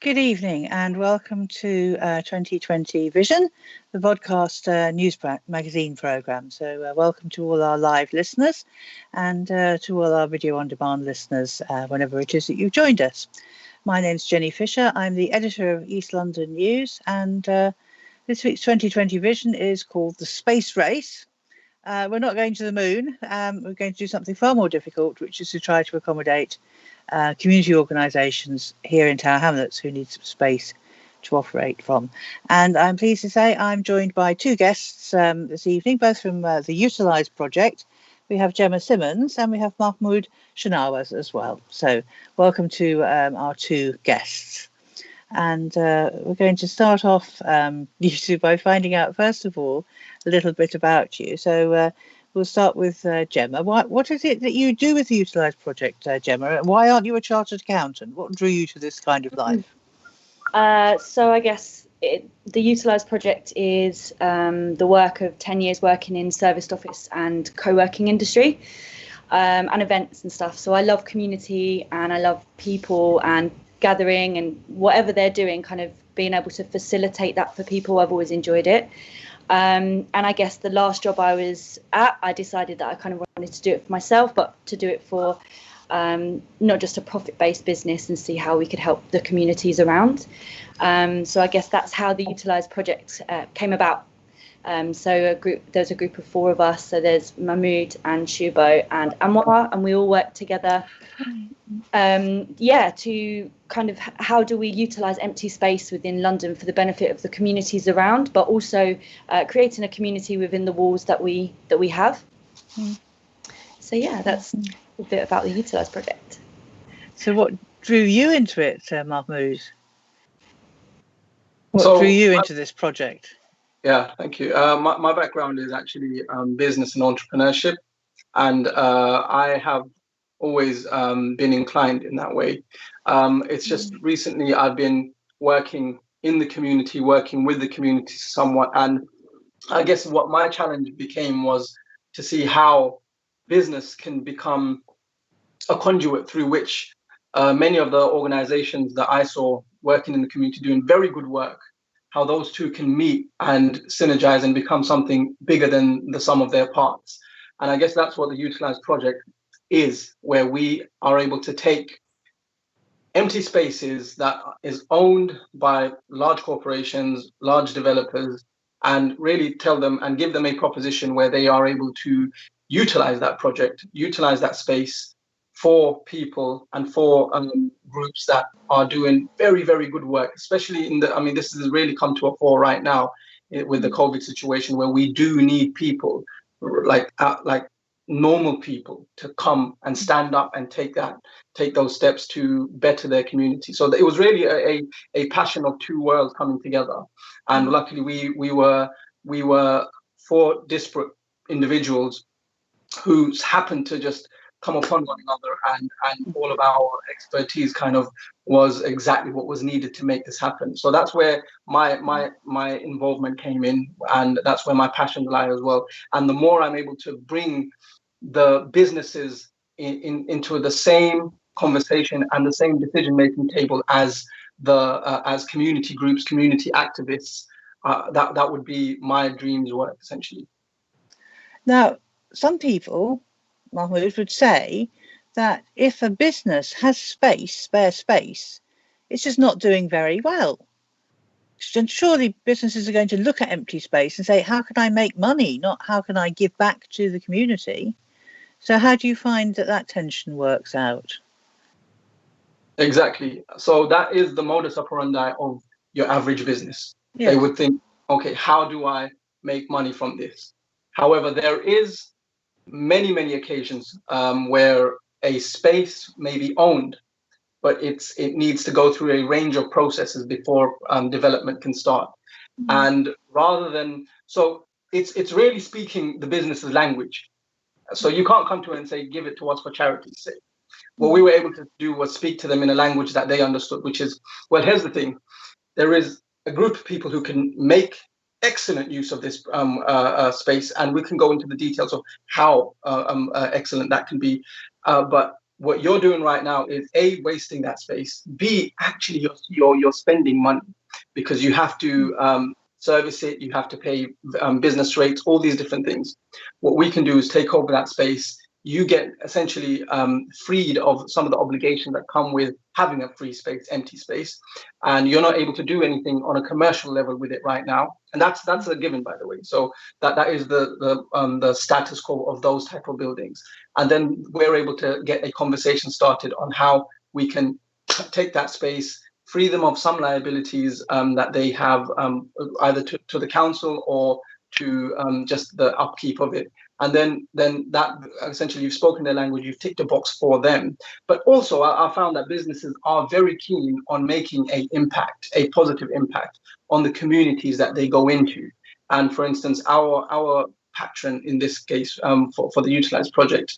Good evening and welcome to 2020 Vision, the Vodcast news magazine programme. So welcome to all our live listeners and to all our video on demand listeners whenever it is that you've joined us. My name's Jenny Fisher. I'm the editor of East London News, and this week's 2020 Vision is called The Space Race. We're not going to the moon. We're going to do something far more difficult, which is to try to accommodate community organisations here in Tower Hamlets who need some space to operate from. And I'm pleased to say I'm joined by two guests this evening, both from the Utilise project. We have Gemma Simmons and we have Mahmud Shahnawaz as well. So welcome to our two guests. And we're going to start off, you two, by finding out, first of all, a little bit about you. So we'll start with Gemma. What is it that you do with the Utilise project, Gemma? Why aren't you a chartered accountant? What drew you to this kind of life? So I guess the Utilise project is the work of 10 years working in serviced office and co-working industry and events and stuff. So I love community and I love people and gathering and whatever they're doing, kind of being able to facilitate that for people. I've always enjoyed it. And I guess the last job I was at, I decided that I kind of wanted to do it for myself, but to do it for not just a profit-based business and see how we could help the communities around. So I guess that's how the Utilise project came about. So there's a group of four of us. So there's Mahmud and Shubo and Anwar, and we all work together. To kind of how do we utilise empty space within London for the benefit of the communities around, but also creating a community within the walls that we have. So yeah, that's a bit about the Utilise project. So what drew you into it, Mahmud? What drew you into this project? Yeah, thank you. My background is actually business and entrepreneurship, and I have always been inclined in that way. It's just recently I've been working in the community, working with the community somewhat, and I guess what my challenge became was to see how business can become a conduit through which many of the organizations that I saw working in the community doing very good work, how those two can meet and synergize and become something bigger than the sum of their parts. And I guess that's what the Utilise project is, where we are able to take empty spaces that is owned by large corporations, large developers, and really tell them and give them a proposition where they are able to utilize that project, utilize that space for people and for groups that are doing very, very good work, especially this has really come to a fore right now with the COVID situation, where we do need people like normal people to come and stand up and take those steps to better their community. So it was really a passion of two worlds coming together, and luckily we were four disparate individuals who happened to just come upon one another, and all of our expertise kind of was exactly what was needed to make this happen. So that's where my involvement came in, and that's where my passion lies as well. And the more I'm able to bring the businesses into the same conversation and the same decision-making table as as community groups, community activists, that would be my dream's work, essentially. Now, some people, Mahmoud, would say that if a business has spare space, it's just not doing very well. And surely businesses are going to look at empty space and say, how can I make money, not how can I give back to the community? So how do you find that tension works out? Exactly. So that is the modus operandi of your average business. Yeah. They would think, okay, how do I make money from this? However, there is many occasions where a space may be owned, but it needs to go through a range of processes before development can start. And rather than, so it's really speaking the business's language. So you can't come to it and say, give it to us for charity's sake. What we were able to do was speak to them in a language that they understood, which is, well, here's the thing. There is a group of people who can make excellent use of this space, and we can go into the details of how excellent that can be. But what you're doing right now is A, wasting that space, B, actually you're spending money because you have to service it, you have to pay business rates, all these different things. What we can do is take over that space. You get essentially freed of some of the obligations that come with having a free space, empty space, and you're not able to do anything on a commercial level with it right now. And that's a given, by the way. So that is the status quo of those type of buildings. And then we're able to get a conversation started on how we can take that space, free them of some liabilities that they have either to the council or to just the upkeep of it. And then that essentially you've spoken their language, you've ticked a box for them. But also I found that businesses are very keen on making a positive impact on the communities that they go into. And for instance, our patron in this case for the Utilize project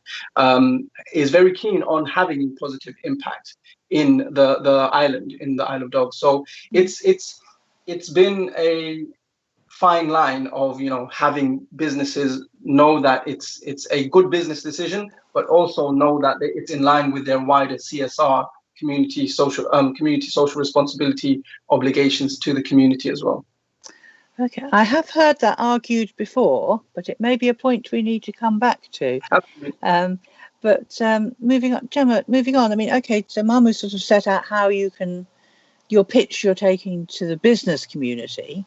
is very keen on having a positive impact in the island, in the Isle of Dogs. So it's been a fine line of having businesses know that it's a good business decision, but also know that it's in line with their wider CSR community social responsibility obligations to the community as well. Okay, I have heard that argued before, but it may be a point we need to come back to. Absolutely. But moving on, Gemma, I mean, okay, so Mahmud sort of set out how your pitch you're taking to the business community.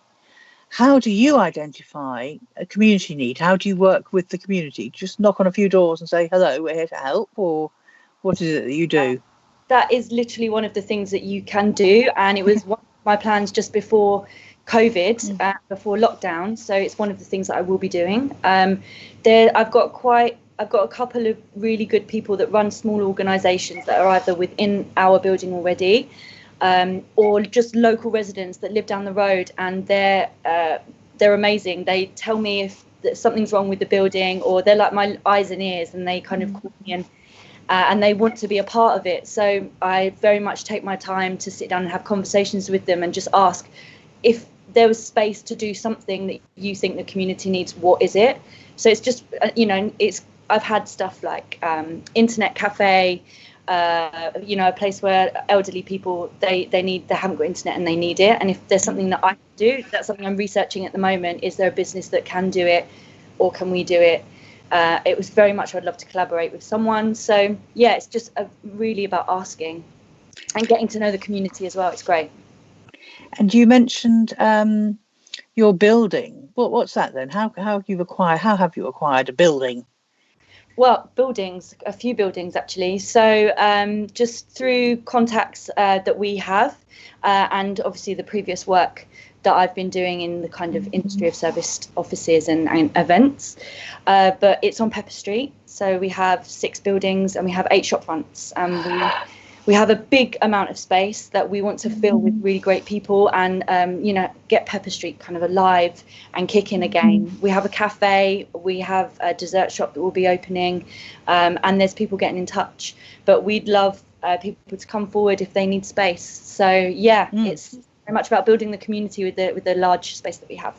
How do you identify a community need? How do you work with the community? Just knock on a few doors and say, hello, we're here to help? Or what is it that you do? That is literally one of the things that you can do. And it was one of my plans just before COVID, before lockdown. So it's one of the things that I will be doing. I've got a couple of really good people that run small organisations that are either within our building already, or just local residents that live down the road, and they're amazing. They tell me if something's wrong with the building, or they're like my eyes and ears, and they kind of call me and they want to be a part of it. So I very much take my time to sit down and have conversations with them and just ask if there was space to do something that you think the community needs. What is it? So it's just I've had stuff like internet cafe. A place where elderly people they haven't got internet and they need it, and if there's something that I can do, that's something I'm researching at the moment. Is there a business that can do it, or can we do it? It was very much I'd love to collaborate with someone. So yeah, it's just really about asking and getting to know the community as well. It's great. And you mentioned your building. What's that then? How have you acquired a building? Well, a few buildings actually. So just through contacts that we have, and obviously the previous work that I've been doing in the kind of industry of serviced offices and events. But it's on Pepper Street. So we have 6 buildings and we have 8 shop fronts. We have a big amount of space that we want to fill with really great people and, get Pepper Street kind of alive and kicking again. We have a cafe, we have a dessert shop that will be opening, and there's people getting in touch. But we'd love people to come forward if they need space. So, it's very much about building the community with the large space that we have.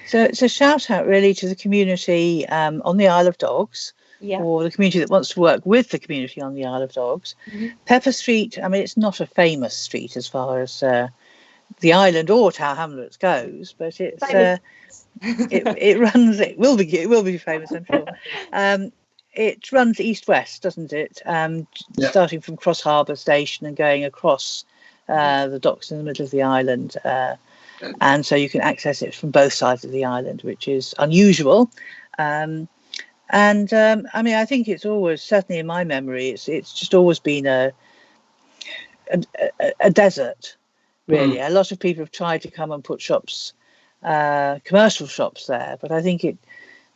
So it's a shout out really to the community on the Isle of Dogs. Yeah. Or the community that wants to work with the community on the Isle of Dogs. Pepper Street, I mean, it's not a famous street as far as the island or Tower Hamlets goes, but it's it runs. It will be famous, I'm sure. It runs east-west, doesn't it? Starting from Cross Harbour Station and going across the docks in the middle of the island, and so you can access it from both sides of the island, which is unusual. And I mean, I think it's always, certainly in my memory, it's just always been a desert, really. A lot of people have tried to come and put shops, commercial shops there, but I think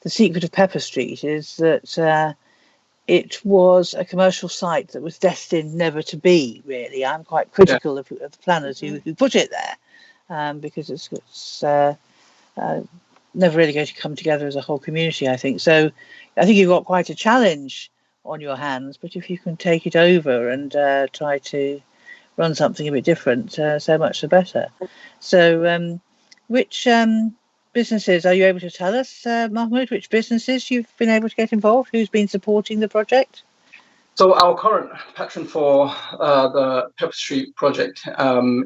the secret of Pepper Street is that it was a commercial site that was destined never to be, really. I'm quite critical of the planners who put it there, because it's never really going to come together as a whole community, I think. So I think you've got quite a challenge on your hands, but if you can take it over and try to run something a bit different, so much the better. So which businesses are you able to tell us, Mahmud, which businesses you've been able to get involved? Who's been supporting the project? So our current patron for the Pepper Street project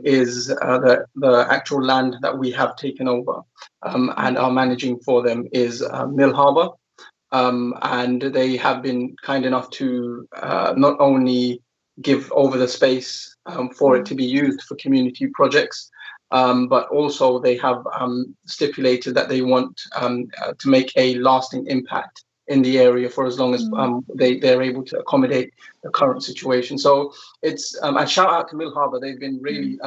is the actual land that we have taken over, and are managing for them is Mill Harbour. And they have been kind enough to not only give over the space for it to be used for community projects, but also they have stipulated that they want to make a lasting impact in the area for as long as they're able to accommodate the current situation. So it's and shout out to Mill Harbour. They've been really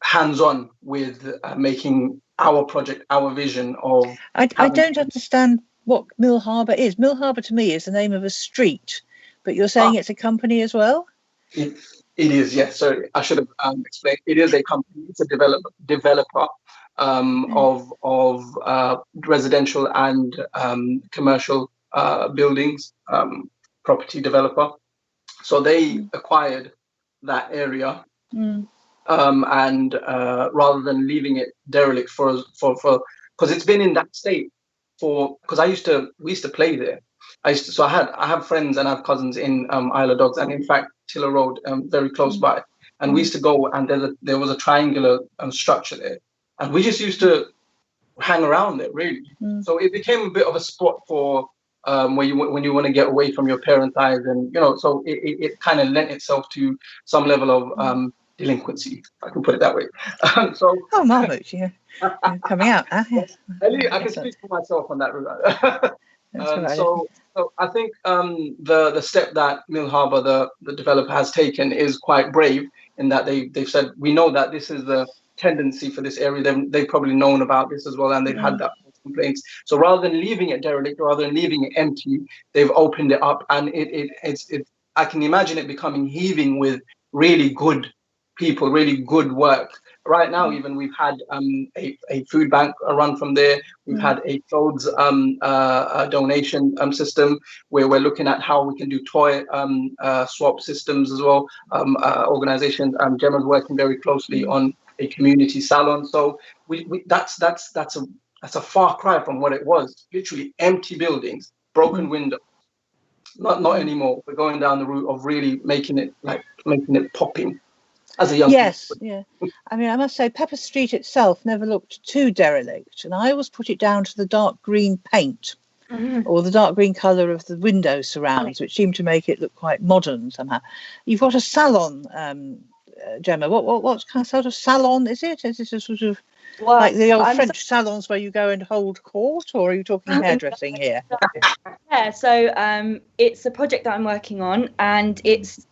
hands-on with making our project, our vision of. I don't understand what Mill Harbour is. Mill Harbour to me is the name of a street, but you're saying it's a company as well? It is, yes. So I should have explained. It is a company. It's a developer of residential and commercial buildings, property developer. So they acquired that area. And rather than leaving it derelict for because it's been in that state because we used to play there. I have friends and I have cousins in Isle of Dogs, and in fact Tiller Road, very close by. And we used to go, and there was a triangular structure there, and we just used to hang around there really. So it became a bit of a spot for when you want to get away from your parents' eyes, and so it kind of lent itself to some level of delinquency, if I can put it that way. Mahmud, you're coming out. Yes. I can speak for myself on that regard. So I think the step that Mill Harbour, the developer, has taken is quite brave in that they've said, we know that this is the tendency for this area. They've probably known about this as well, and they've had that complaints. So rather than leaving it derelict, rather than leaving it empty, they've opened it up, and it's I can imagine it becoming heaving with really good people, really good work. Right now, even we've had a food bank run from there. We've had a clothes donation system where we're looking at how we can do toy swap systems as well. Organizations. Gemma's working very closely on a community salon. So that's a far cry from what it was. Literally empty buildings, broken windows. Not anymore. We're going down the route of really making it popping. As a young yeah. I mean, I must say, Pepper Street itself never looked too derelict, and I always put it down to the dark green paint or the dark green colour of the window surrounds, which seemed to make it look quite modern somehow. You've got a salon, Gemma. What kind of sort of salon is it? Is it a sort of like the old French salons where you go and hold court, or are you talking hairdressing here? Yeah, so it's a project that I'm working on, and it's.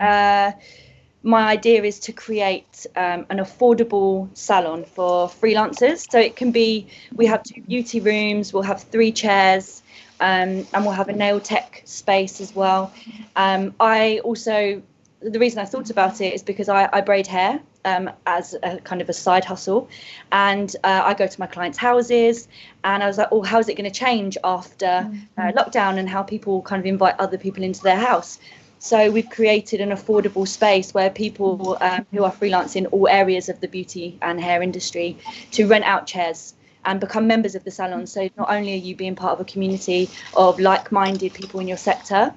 My idea is to create an affordable salon for freelancers. So it can be, we have 2 beauty rooms, we'll have 3 chairs, and we'll have a nail tech space as well. I also, the reason I thought about it is because I braid hair as a kind of a side hustle. And I go to my clients' houses, and I was like, how's it going to change after lockdown, and how people kind of invite other people into their house? So we've created an affordable space where people who are freelance in all areas of the beauty and hair industry to rent out chairs and become members of the salon. So not only are you being part of a community of like-minded people in your sector,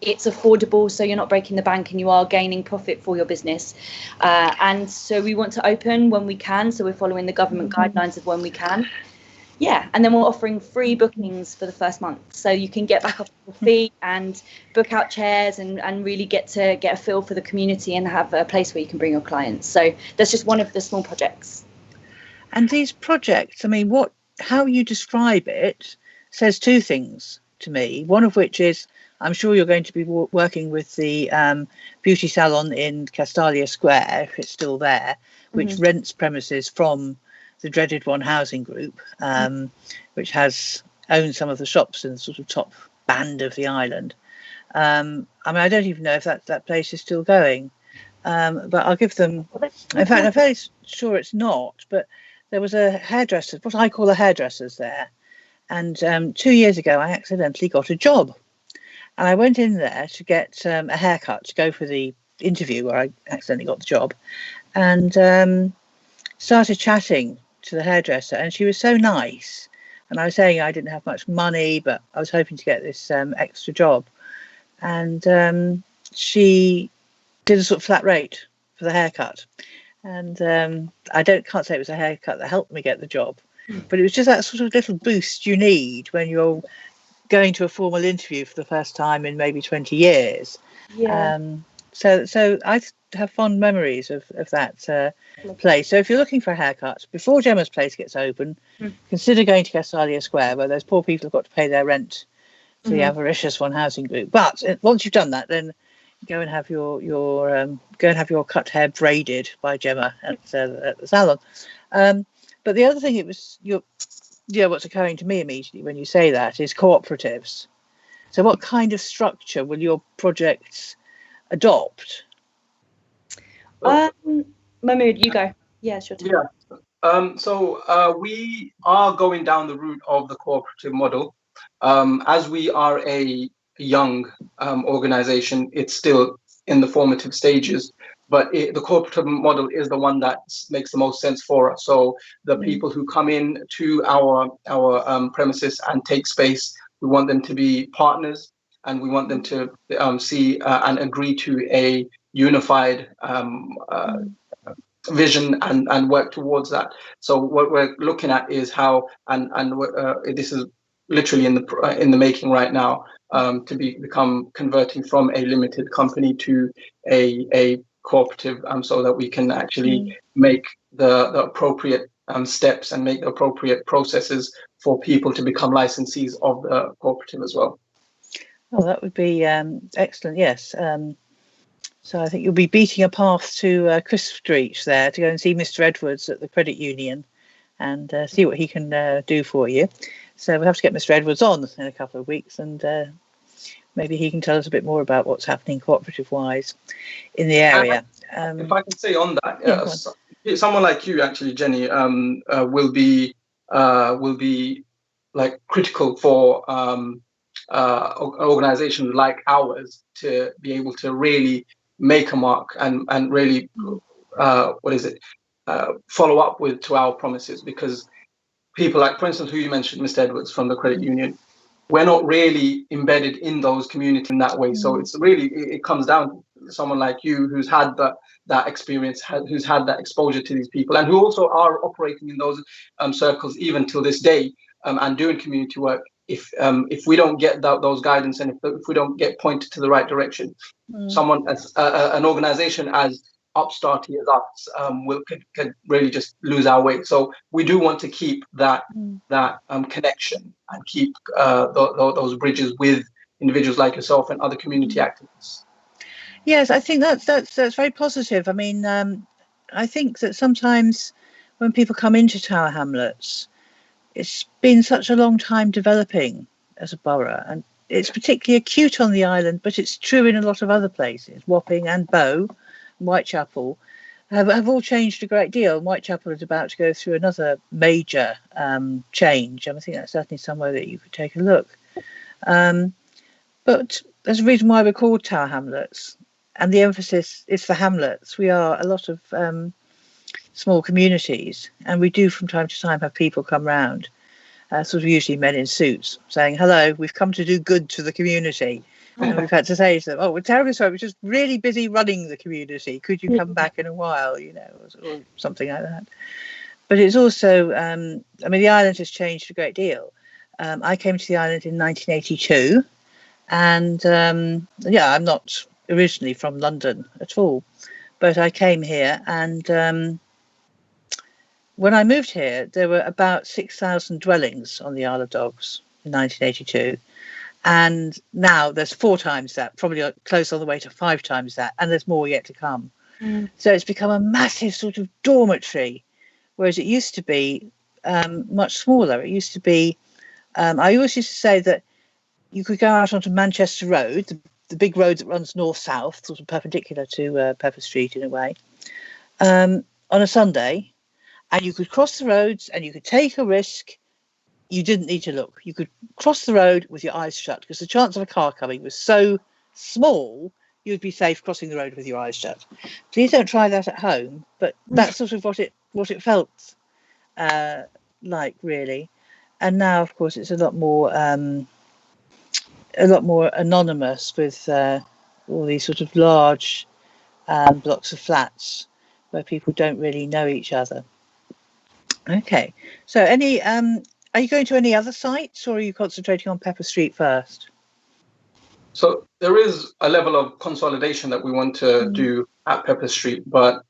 it's affordable, so you're not breaking the bank and you are gaining profit for your business. And so we want to open when we can. So we're following the government guidelines of when we can. Yeah, and then we're offering free bookings for the first month, so you can get back off your feet and book out chairs and really get a feel for the community and have a place where you can bring your clients. So that's just one of the small projects. And these projects, I mean, how you describe it says 2 things to me. One of which is, I'm sure you're going to be working with the beauty salon in Castalia Square, if it's still there, which rents premises from the dreaded One Housing Group, which owns some of the shops in the sort of top band of the island. I mean, I don't even know if that place is still going, but I'll give them. In fact, I'm fairly sure it's not. But there was a hairdresser, what I call a hairdresser's there, and 2 years ago I accidentally got a job, and I went in there to get a haircut to go for the interview where I accidentally got the job, and started chatting to the hairdresser, and she was so nice. and I was saying I didn't have much money, but I was hoping to get this extra job. And she did a sort of flat rate for the haircut. And I can't say it was a haircut that helped me get the job, but it was just that sort of little boost you need when you're going to a formal interview for the first time in maybe 20 years. Yeah. So I have fond memories of that place. So if you're looking for a haircut, before Gemma's place gets open, consider going to Castalia Square, where those poor people have got to pay their rent to the avaricious One Housing Group. But once you've done that, then go and have your cut hair braided by Gemma at the salon. But the other thing what's occurring to me immediately when you say that is cooperatives. So what kind of structure will your projects adopt? Mahmud, you go. Yeah, it's your turn. Yeah. So we are going down the route of the cooperative model. As we are a young organization, it's still in the formative stages, but the cooperative model is the one that makes the most sense for us. So the people who come in to our premises and take space, we want them to be partners, and we want them to see and agree to a unified vision and work towards that. So what we're looking at is how, and this is literally in the making right now, to become converting from a limited company to a cooperative, so that we can actually make the appropriate steps and make the appropriate processes for people to become licensees of the cooperative as well. Oh, that would be excellent. Yes. So I think you'll be beating a path to Chris Street there to go and see Mr. Edwards at the credit union and see what he can do for you. So we'll have to get Mr. Edwards on in a couple of weeks, and maybe he can tell us a bit more about what's happening cooperative-wise in the area. If I can say on that, someone like you, actually, Jenny, will be like critical for organizations like ours to be able to really make a mark and really follow up to our promises, because people like, for instance, who you mentioned, Mr. Edwards from the credit union, we're not really embedded in those communities in that way. So it's really, it comes down to someone like you who's had that experience, who's had that exposure to these people, and who also are operating in those circles even till this day, and doing community work. If we don't get those guidance, and if we don't get pointed to the right direction, someone as an organization as upstarty as us could really just lose our way. So we do want to keep that connection and keep those bridges with individuals like yourself and other community activists. Yes, I think that's very positive. I mean, I think that sometimes when people come into Tower Hamlets, it's been such a long time developing as a borough, and it's particularly acute on the island, but it's true in a lot of other places. Wapping and Bow, Whitechapel have all changed a great deal. Whitechapel is about to go through another major change, and I think that's certainly somewhere that you could take a look. But there's a reason why we're called Tower Hamlets, and the emphasis is for hamlets. We are a lot of small communities, and we do from time to time have people come round, sort of usually men in suits, saying, "Hello, we've come to do good to the community." And we've had to say to them, "Oh, we're terribly sorry, we're just really busy running the community. Could you come back in a while?" Or something like that. But it's also, I mean, the island has changed a great deal. I came to the island in 1982, and I'm not originally from London at all, but I came here, and when I moved here, there were about 6,000 dwellings on the Isle of Dogs in 1982. And now there's 4 times that, probably close all the way to 5 times that, and there's more yet to come. So it's become a massive sort of dormitory, whereas it used to be much smaller. It used to be, I always used to say that you could go out onto Manchester Road, the big road that runs north-south, sort of perpendicular to Pepper Street in a way, on a Sunday, and you could cross the roads and you could take a risk. You didn't need to look. You could cross the road with your eyes shut, because the chance of a car coming was so small, you'd be safe crossing the road with your eyes shut. Please don't try that at home, but that's sort of what it felt like, really. And now, of course, it's a lot more anonymous with all these sort of large blocks of flats where people don't really know each other. Okay, so are you going to any other sites, or are you concentrating on Pepper Street first? So there is a level of consolidation that we want to do at Pepper Street, but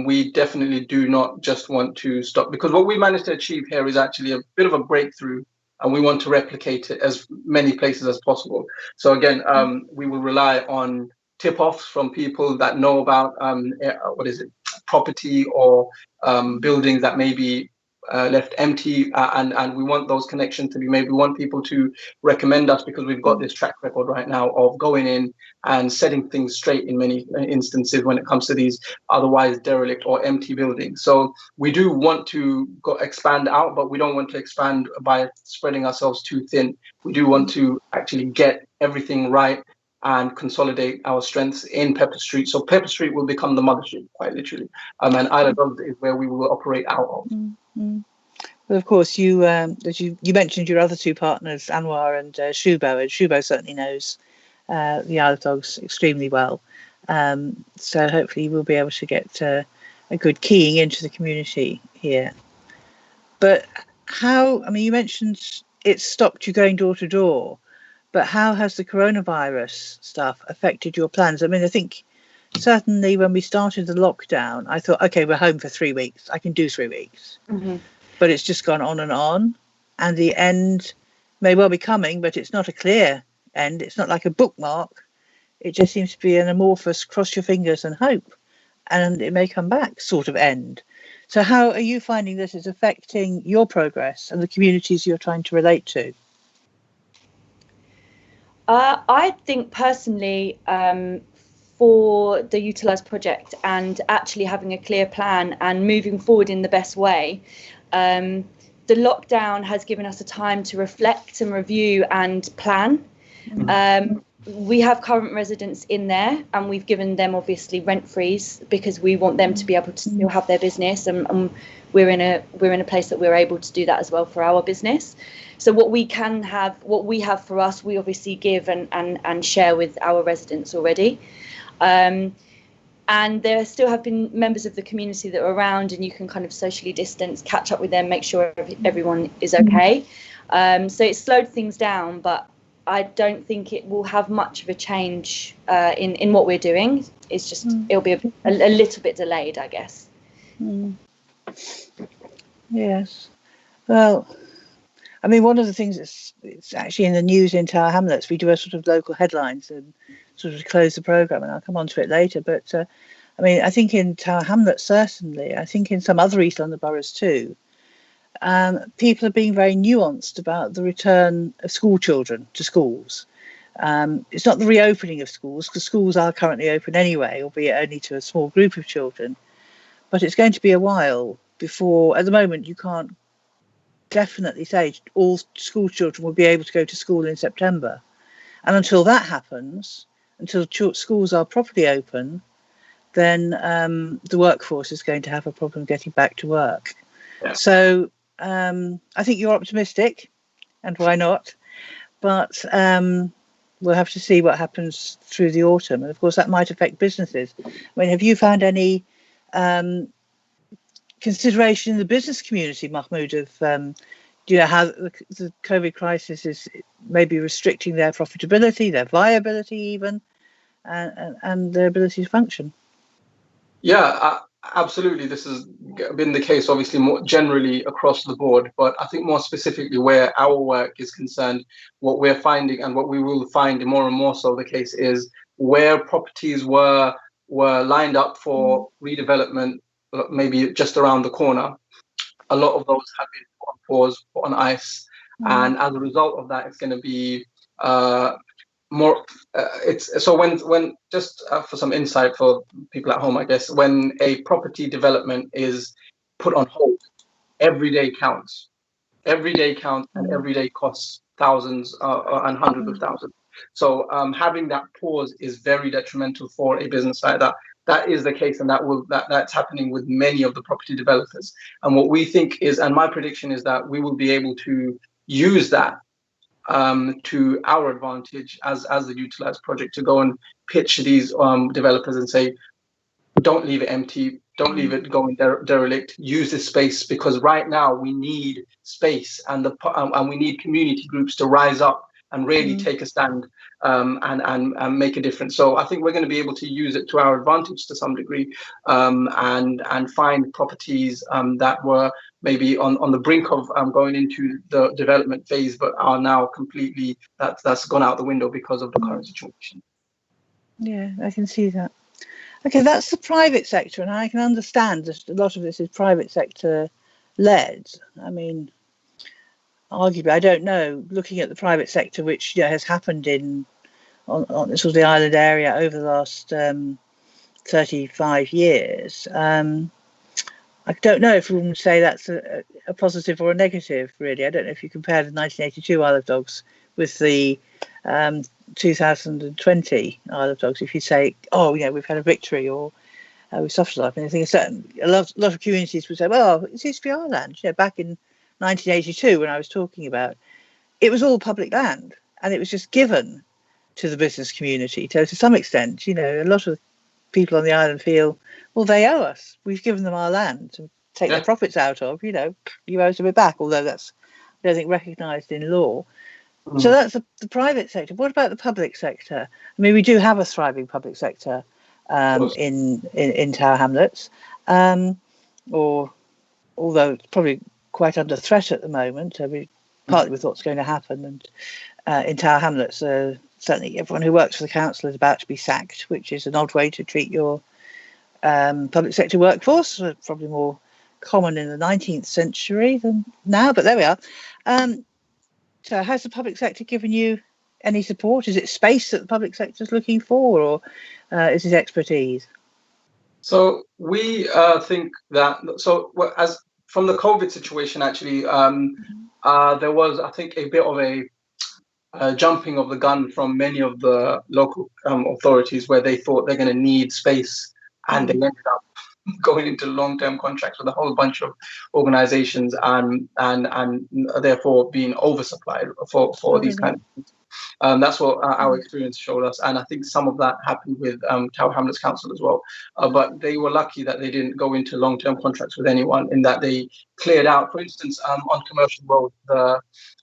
we definitely do not just want to stop, because what we managed to achieve here is actually a bit of a breakthrough, and we want to replicate it as many places as possible. So again, we will rely on tip-offs from people that know about property or buildings that may be left empty, and we want those connections to be made. We want people to recommend us, because we've got this track record right now of going in and setting things straight in many instances when it comes to these otherwise derelict or empty buildings. So we do want to expand out, but we don't want to expand by spreading ourselves too thin. We do want to actually get everything right and consolidate our strengths in Pepper Street. So Pepper Street will become the mothership, quite literally. And Isle of Dogs is where we will operate out of. Well, of course, you mentioned your other two partners, Anwar and Shubo, and Shubo certainly knows the Isle of Dogs extremely well. So hopefully we'll be able to get a good keying into the community here. But you mentioned it stopped you going door to door, but how has the coronavirus stuff affected your plans? I mean, I think certainly when we started the lockdown, I thought, okay, we're home for 3 weeks. I can do 3 weeks. But it's just gone on, and the end may well be coming, but it's not a clear end. It's not like a bookmark. It just seems to be an amorphous cross your fingers and hope, and it may come back sort of end. So how are you finding this is affecting your progress and the communities you're trying to relate to? I think personally, for the Utilise project and actually having a clear plan and moving forward in the best way, the lockdown has given us a time to reflect and review and plan. We have current residents in there, and we've given them obviously rent freeze because we want them to be able to still have their business, and we're in a place that we're able to do that as well for our business. So what we have for us, we obviously give and share with our residents already. And there still have been members of the community that are around, and you can kind of socially distance, catch up with them, make sure everyone is okay. So it slowed things down, but I don't think it will have much of a change in what we're doing. It's just it'll be a little bit delayed, I guess. Yes. Well, I mean, one of the things it's actually in the news in Tower Hamlets. We do a sort of local headlines and sort of close the programme, and I'll come on to it later. But I mean, I think in Tower Hamlets, certainly, I think in some other East London boroughs too, people are being very nuanced about the return of school children to schools. It's not the reopening of schools, because schools are currently open anyway, albeit only to a small group of children. But it's going to be a while before, at the moment, you can't definitely say all school children will be able to go to school in September. And until that happens, until schools are properly open, then the workforce is going to have a problem getting back to work. Yeah. So I think you're optimistic, and why not? But we'll have to see what happens through the autumn. And of course, that might affect businesses. I mean, have you found any consideration in the business community, Mahmud, of how the COVID crisis is maybe restricting their profitability, their viability even, and their ability to function? Yeah, absolutely. This has been the case, obviously, more generally across the board. But I think more specifically where our work is concerned, what we're finding and what we will find more and more so the case is where properties were lined up for redevelopment, maybe just around the corner, a lot of those have been put on pause, put on ice. And as a result of that, it's going to be more when just for some insight for people at home, I guess, when a property development is put on hold, every day counts and every day costs thousands and hundreds of thousands. So having that pause is very detrimental for a business like that. that is the case, and that's happening with many of the property developers. And what we think is, and my prediction is that we will be able to use that to our advantage as the Utilized project, to go and pitch these developers and say, don't leave it empty, don't leave it going derelict, use this space, because right now we need space, and we need community groups to rise up and really take a stand and make a difference. So I think we're going to be able to use it to our advantage to some degree, and find properties that were maybe on the brink of going into the development phase, but are now completely, that's gone out the window because of the current situation. Yeah, I can see that. Okay, that's the private sector, and I can understand that a lot of this is private sector led. I mean, arguably, I don't know, looking at the private sector, which has happened on sort of the island area over the last 35 years, I don't know if we would say that's a positive or a negative, really. I don't know if you compare the 1982 Isle of Dogs with the 2020 Isle of Dogs. If you say, oh, we've had a victory, or we've suffered a lot. I think a lot of communities would say, well, it used to be our land. Back in 1982, when I was talking about, it was all public land, and it was just given to the business community. So to some extent, a lot of people on the island feel, well, they owe us. We've given them our land to take their profits out of. You owe us a bit back, although that's, I don't think, recognised in law. So that's the private sector. What about the public sector? I mean, we do have a thriving public sector in Tower Hamlets, although it's probably quite under threat at the moment. Partly with what's going to happen, and in Tower Hamlets, certainly everyone who works for the council is about to be sacked, which is an odd way to treat your public sector workforce. Probably more common in the 19th century than now, but there we are. So has the public sector given you any support? Is it space that the public sector is looking for, or is it expertise? So we think that, as from the COVID situation, actually, there was, I think, a bit of a jumping of the gun from many of the local authorities, where they thought they're going to need space, and they ended up going into long-term contracts with a whole bunch of organizations, and therefore being oversupplied for these kind of things. That's what our experience showed us, and I think some of that happened with Tower Hamlets Council as well. But they were lucky that they didn't go into long-term contracts with anyone, in that they cleared out, for instance, on Commercial Road,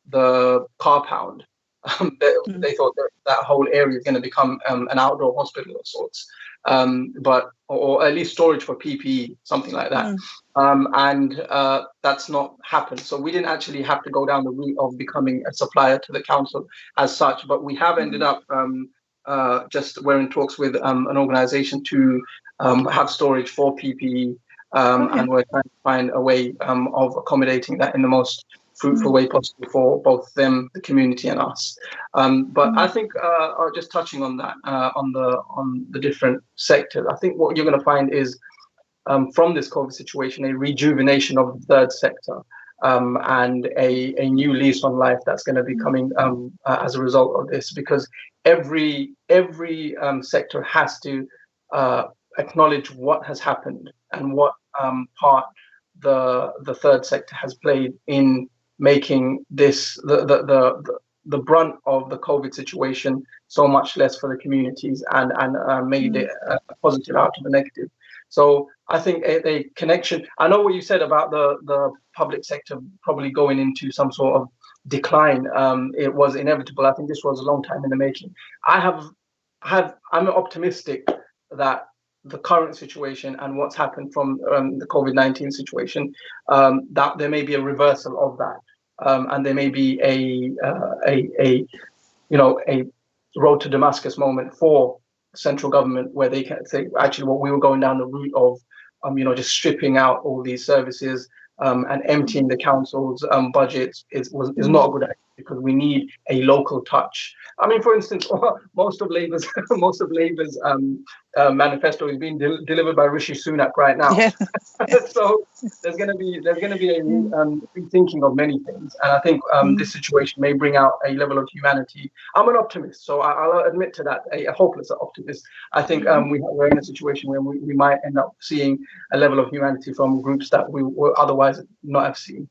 the car pound. They thought that whole area is going to become an outdoor hospital of sorts, or at least storage for PPE, something like that. And that's not happened. So we didn't actually have to go down the route of becoming a supplier to the council as such, but we have ended up we're in talks with an organization to have storage for PPE, and we're trying to find a way of accommodating that in the most fruitful way possible for both them, the community, and us. But I think, just touching on that, on the different sectors, I think what you're going to find is, from this COVID situation, a rejuvenation of the third sector, and a new lease on life that's going to be coming as a result of this, because every sector has to acknowledge what has happened and what part the third sector has played in making this the brunt of the COVID situation so much less for the communities, and made it a positive out of the negative. So I think a connection. I know what you said about the public sector probably going into some sort of decline. It was inevitable. I think this was a long time in the making. I'm optimistic that the current situation and what's happened from the COVID-19 situation, that there may be a reversal of that, and there may be a road to Damascus moment for central government, where they can say, actually, what we were going down the route of, just stripping out all these services and emptying the council's budgets is not a good idea. because we need a local touch. I mean, for instance, most of Labour's manifesto is being delivered by Rishi Sunak right now. Yeah. So there's going to be a rethinking of many things, and I think this situation may bring out a level of humanity. I'm an optimist, so I'll admit to that, a hopeless optimist. I think we're in a situation where we might end up seeing a level of humanity from groups that we would otherwise not have seen.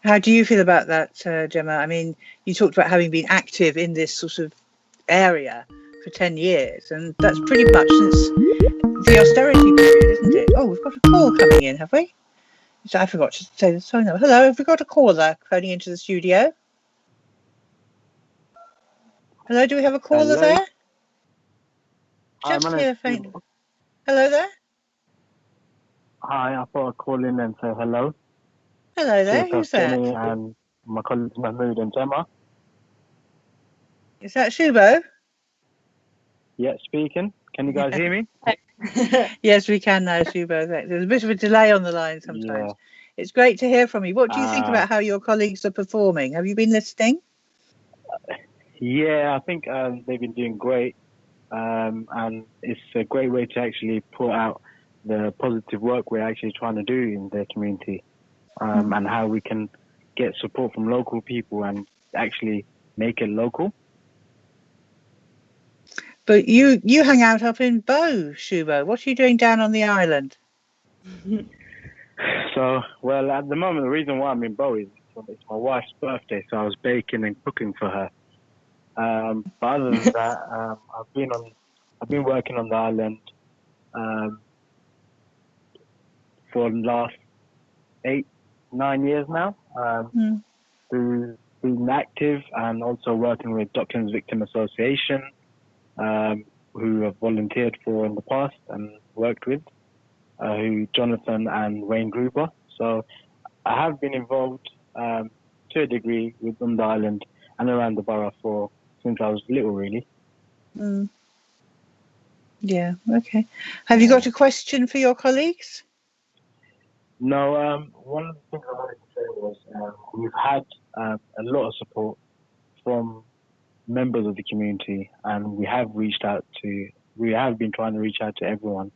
How do you feel about that, Gemma? I mean, you talked about having been active in this sort of area for 10 years, and that's pretty much since the austerity period, isn't it? Oh, we've got a call coming in, have we? I forgot to say this. Oh, no. Hello, have we got a caller phoning into the studio? Hello, do we have a caller there? Just hear a faint. Hello there. Hi, I thought I'd call in and say hello. Hello there, who's that? Jenny and my colleagues Mahmud and Gemma. Is that Shubo? Yeah, speaking. Can you guys hear me? Yes, we can now, Shubo. There's a bit of a delay on the line sometimes. Yeah. It's great to hear from you. What do you think about how your colleagues are performing? Have you been listening? Yeah, I think they've been doing great. And it's a great way to actually put out the positive work we're actually trying to do in the community. And how we can get support from local people and actually make it local. But you hang out up in Bow, Shubo. What are you doing down on the island? So, well, at the moment, the reason why I'm in Bow is it's my wife's birthday, so I was baking and cooking for her. But other than that, I've been working on the island for the last 8-9 years now, through being active and also working with Docklands Victim Association, who I've volunteered for in the past and worked with, who Jonathan and Wayne Gruber. So I have been involved to a degree on the island and around the borough since I was little, really. Yeah, okay. Have you got a question for your colleagues? No, one of the things I wanted to say was we've had a lot of support from members of the community, and we have been trying to reach out to everyone.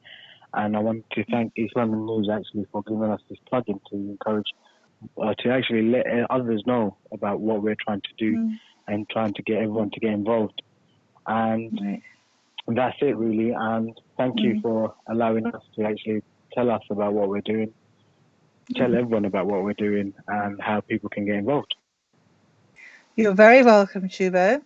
And I want to thank East London News actually for giving us this plug-in to encourage, to actually let others know about what we're trying to do and trying to get everyone to get involved. And that's it really. And thank you for allowing us to actually tell us about what we're doing. Tell everyone about what we're doing and how people can get involved. You're very welcome, Shubo.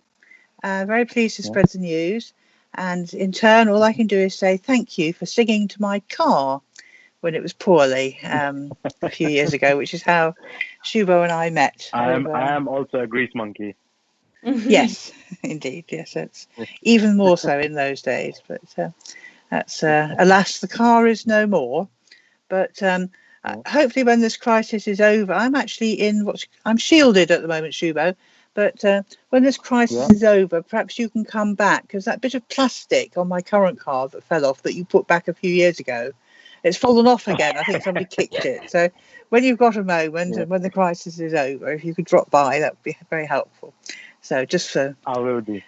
Very pleased to spread the news. And in turn, all I can do is say thank you for singing to my car when it was poorly a few years ago, which is how Shubo and I met. I am also a grease monkey. Yes, indeed. Yes, it's even more so in those days. But that's alas, the car is no more. But hopefully when this crisis is over, I'm actually I'm shielded at the moment, Shubo, but when this crisis is over, perhaps you can come back, because that bit of plastic on my current car that fell off that you put back a few years ago, it's fallen off again. I think somebody kicked it. So when you've got a moment and when the crisis is over, if you could drop by, that would be very helpful. So just for the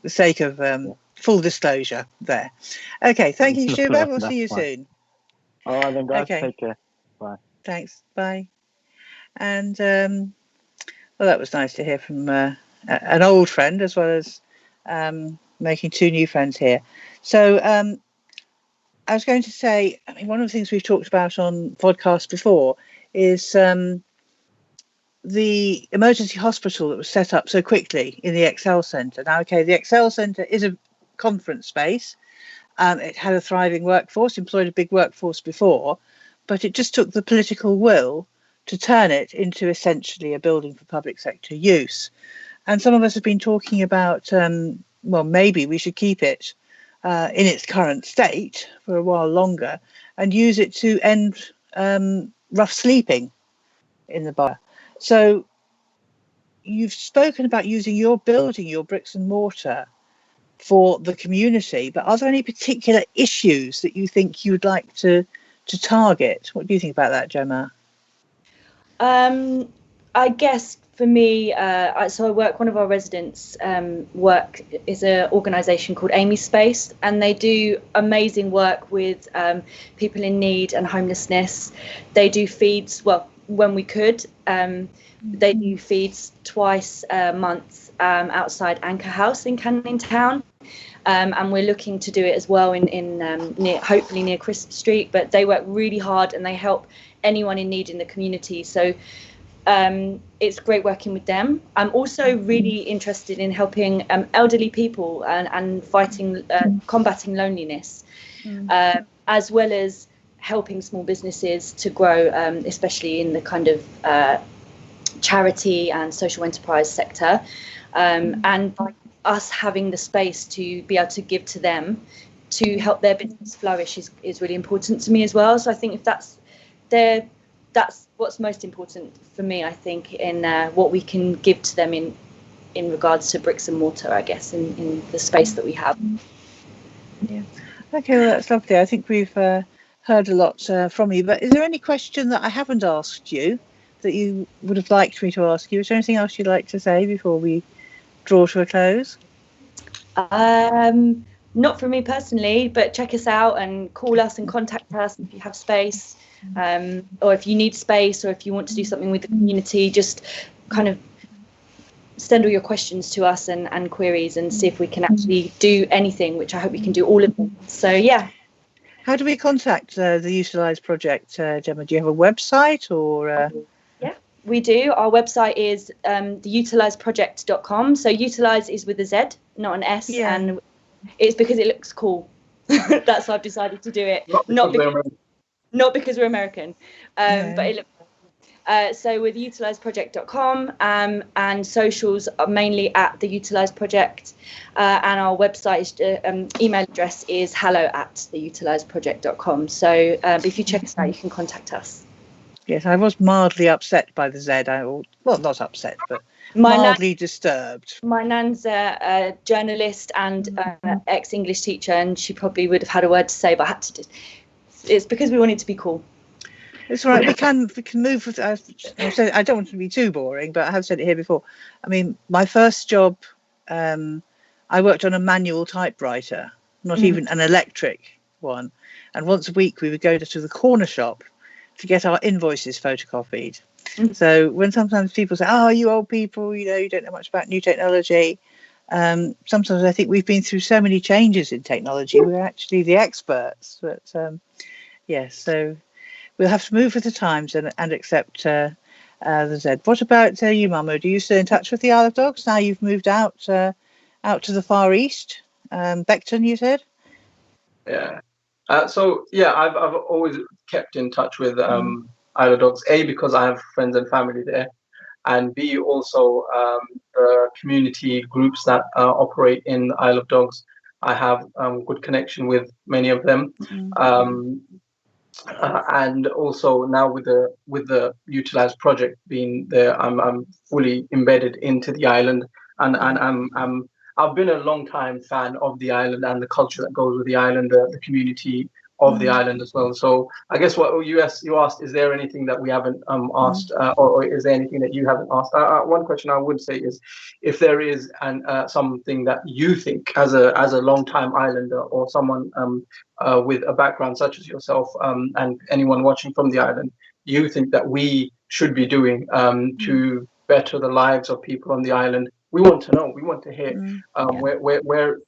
sake of full disclosure there. Okay, thank you, Shubo. We'll see you soon. All right, then, guys. Take care. Bye. Thanks. Bye. And well, that was nice to hear from an old friend as well as making 2 new friends here. So I was going to say, I mean, one of the things we've talked about on Vodcasts before is the emergency hospital that was set up so quickly in the Excel Centre. Now, okay, the Excel Centre is a conference space. It had a thriving workforce, employed a big workforce before, but it just took the political will to turn it into essentially a building for public sector use. And some of us have been talking about, well, maybe we should keep it in its current state for a while longer and use it to end rough sleeping in the borough. So you've spoken about using your building, your bricks and mortar, for the community, but are there any particular issues that you think you'd like to target? What do you think about that, Gemma? I guess for me, so I work, one of our residents work is an organisation called Amy Space, and they do amazing work with people in need and homelessness. They do feeds, well, when we could, they do feeds twice a month outside Anchor House in Canning Town. And we're looking to do it as well in near, hopefully near Crisp Street. But they work really hard and they help anyone in need in the community. So it's great working with them. I'm also really interested in helping elderly people and fighting, combating loneliness, as well as helping small businesses to grow, especially in the kind of charity and social enterprise sector. And by us having the space to be able to give to them to help their business flourish is really important to me as well. So I think if that's what's most important for me, I think, in what we can give to them in regards to bricks and mortar, I guess, in the space that we have. Yeah. Okay, well, that's lovely. I think we've heard a lot from you, but is there any question that I haven't asked you that you would have liked me to ask you? Is there anything else you'd like to say before we draw to a close? Not for me personally, but check us out and call us and contact us if you have space, or if you need space, or if you want to do something with the community. Just kind of send all your questions to us and queries, and see if we can actually do anything, which I hope we can do all of them. So yeah. How do we contact the Utilise project, Gemma? Do you have a website or? Yeah, we do. Our website is theutiliseproject.com. So utilise is with a Z, not an S, and it's because it looks cool. That's why I've decided to do it. Not because we're American, but it looks. So with utiliseproject.com, and socials are mainly at the Utilise Project, and our website email address is hello@theutiliseproject.com. So if you check us out, you can contact us. Yes, I was mildly upset by the Z. Well, not upset, but mildly disturbed. My nan's a journalist and ex-English teacher, and she probably would have had a word to say, but I had to. It's because we wanted to be cool. It's all right. We can move with. I don't want to be too boring, but I have said it here before. I mean, my first job, I worked on a manual typewriter, not even an electric one. And once a week, we would go to the corner shop to get our invoices photocopied. So when sometimes people say, "Oh, you old people, you don't know much about new technology," sometimes I think we've been through so many changes in technology. We're actually the experts. But yes, so. We'll have to move with the times and accept the Z. What about you, Mahmud? Are you still in touch with the Isle of Dogs now you've moved out to the Far East? Beckton, you said? Yeah. I've always kept in touch with Isle of Dogs, A, because I have friends and family there, and B, also the community groups that operate in the Isle of Dogs. I have good connection with many of them. And also now with the Utilise project being there, I'm fully embedded into the island, and I've been a long time fan of the island and the culture that goes with the island, the community of the island as well. So I guess what you asked, is there anything that we haven't asked, or is there anything that you haven't asked? One question I would say is, if there is something that you think as a long time islander or someone with a background such as yourself, and anyone watching from the island, you think that we should be doing to better the lives of people on the island, we want to know. We want to hear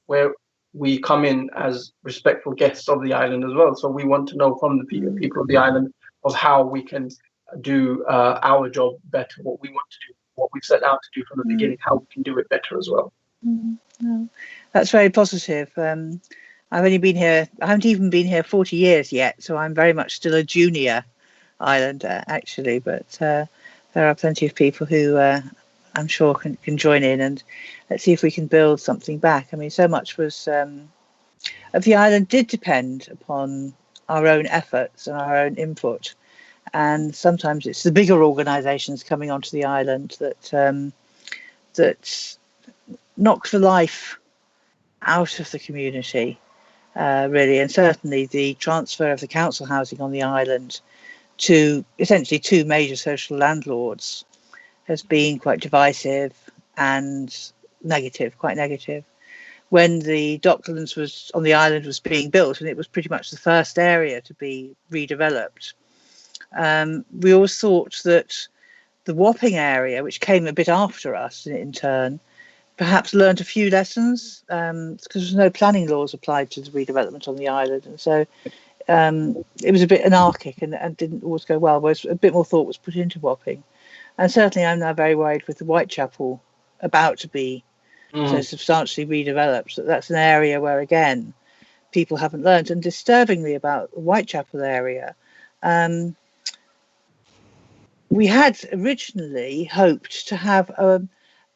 where we come in as respectful guests of the island as well. So we want to know from the people of the island of how we can do our job better, what we want to do, what we've set out to do from the beginning, how we can do it better as well. That's very positive. I've only been here, I haven't even been here 40 years yet, so I'm very much still a junior islander, actually, but there are plenty of people who I'm sure can join in, and let's see if we can build something back. I mean, so much of the island did depend upon our own efforts and our own input, and sometimes it's the bigger organisations coming onto the island that knock the life out of the community, really, and certainly the transfer of the council housing on the island to essentially two major social landlords has been quite divisive and negative, quite negative. When the Docklands was on the island was being built, and it was pretty much the first area to be redeveloped, we always thought that the Wapping area, which came a bit after us in turn, perhaps learnt a few lessons, because there was no planning laws applied to the redevelopment on the island, and so it was a bit anarchic and didn't always go well, whereas a bit more thought was put into Wapping. And certainly I'm now very worried with the Whitechapel about to be so substantially redeveloped. That's an area where, again, people haven't learned. And disturbingly about the Whitechapel area, we had originally hoped to have a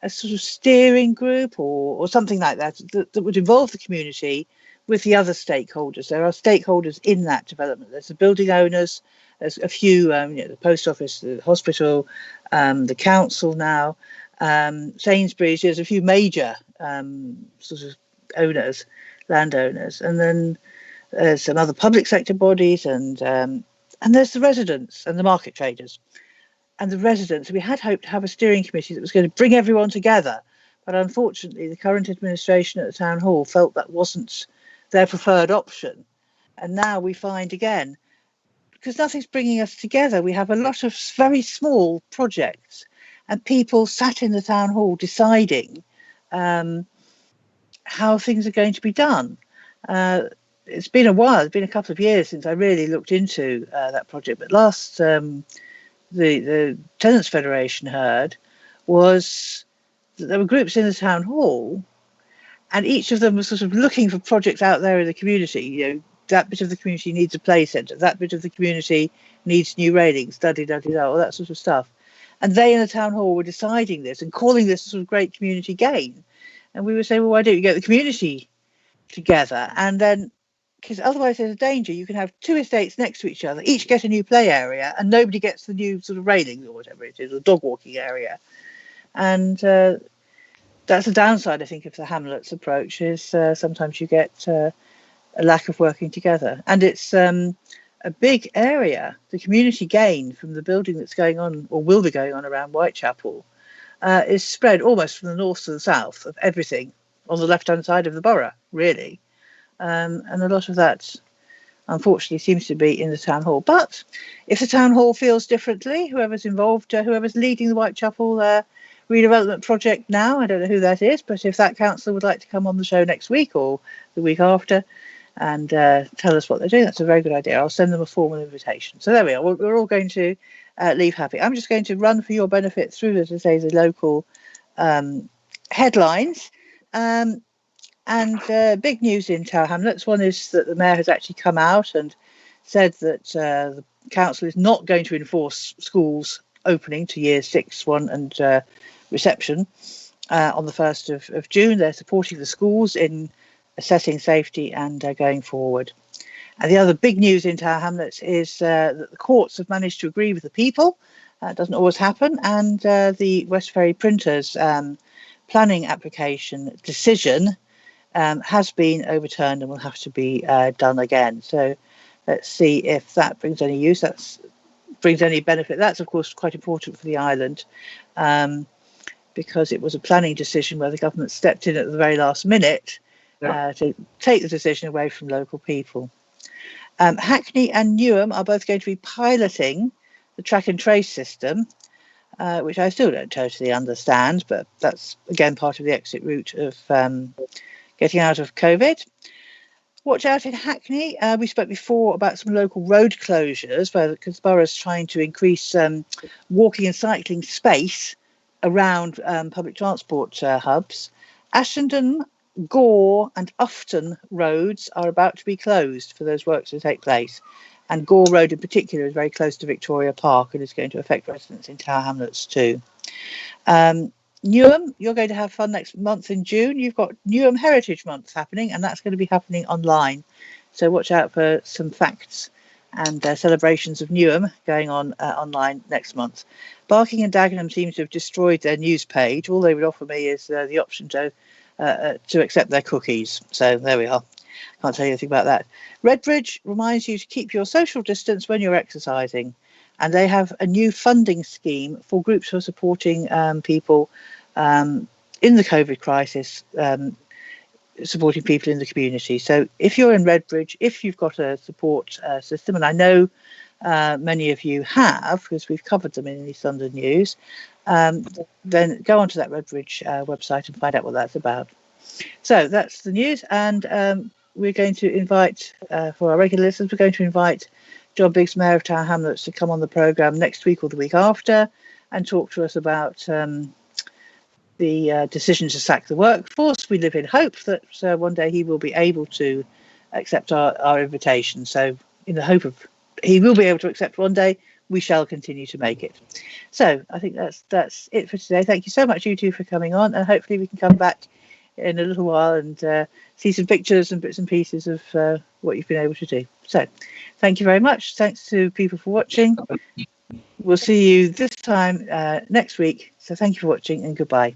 sort of steering group or something like that would involve the community with the other stakeholders. There are stakeholders in that development. There's the building owners, there's a few, the post office, the hospital, the council now, Sainsbury's. There's a few major sort of owners, landowners, and then there's some other public sector bodies, and there's the residents and the market traders. And the residents, we had hoped to have a steering committee that was going to bring everyone together, but unfortunately the current administration at the town hall felt that wasn't their preferred option. And now we find, again, because nothing's bringing us together, we have a lot of very small projects and people sat in the town hall deciding how things are going to be done. It's been a while, it's been a couple of years since I really looked into that project, but last the Tenants Federation heard was that there were groups in the town hall, and each of them was sort of looking for projects out there in the community. That bit of the community needs a play centre, that bit of the community needs new railings, all that sort of stuff. And they in the town hall were deciding this and calling this a sort of great community gain. And we were saying, well, why don't you get the community together? And then, because otherwise there's a danger, you can have two estates next to each other, each get a new play area, and nobody gets the new sort of railings or whatever it is, or dog walking area. And that's a downside, I think, of the Hamlets approach, is sometimes you get a lack of working together. And it's a big area. The community gain from the building that's going on, or will be going on, around Whitechapel is spread almost from the north to the south of everything on the left-hand side of the borough, really. And a lot of that, unfortunately, seems to be in the town hall. But if the town hall feels differently, whoever's involved, whoever's leading the Whitechapel redevelopment project now, I don't know who that is, but if that councillor would like to come on the show next week or the week after and tell us what they're doing, that's a very good idea. I'll send them a formal invitation. So there we are. We're all going to leave happy. I'm just going to run for your benefit through, as I say, the local headlines. And big news in Tower Hamlets. One is that the mayor has actually come out and said that the council is not going to enforce schools opening to year 6, 1 and reception on the 1st of June. They're supporting the schools in assessing safety and going forward. And the other big news in Tower Hamlets is that the courts have managed to agree with the people. It doesn't always happen. And the West Ferry Printers planning application decision has been overturned and will have to be done again. So let's see if that brings any use, brings any benefit. That's, of course, quite important for the island because it was a planning decision where the government stepped in at the very last minute to take the decision away from local people. Hackney and Newham are both going to be piloting the track and trace system, which I still don't totally understand, but that's, again, part of the exit route of getting out of COVID. Watch out in Hackney. We spoke before about some local road closures because the borough's trying to increase walking and cycling space around public transport hubs. Ashenden, Gore and Ufton roads are about to be closed for those works to take place. And Gore Road in particular is very close to Victoria Park and is going to affect residents in Tower Hamlets too. Newham, you're going to have fun next month in June. You've got Newham Heritage Month happening, and that's going to be happening online. So watch out for some facts and celebrations of Newham going on online next month. Barking and Dagenham seem to have destroyed their news page. All they would offer me is the option to accept their cookies. So there we are. Can't tell you anything about that. Redbridge reminds you to keep your social distance when you're exercising. and they have a new funding scheme for groups who are supporting people in the COVID crisis, supporting people in the community. So if you're in Redbridge, if you've got a support system, and I know many of you have, because we've covered them in East London News, then go onto that Redbridge website and find out what that's about. So that's the news, and we're going to invite, for our regular listeners, we're going to invite John Biggs, Mayor of Tower Hamlets, to come on the programme next week or the week after and talk to us about the decision to sack the workforce. We live in hope that one day he will be able to accept our invitation. So in the hope of he will be able to accept one day, we shall continue to make it. So I think that's it for today. Thank you so much, you two, for coming on, and hopefully we can come back in a little while and see some pictures and bits and pieces of what you've been able to do. So thank you very much. Thanks to people for watching. We'll see you this time next week. So thank you for watching, and goodbye.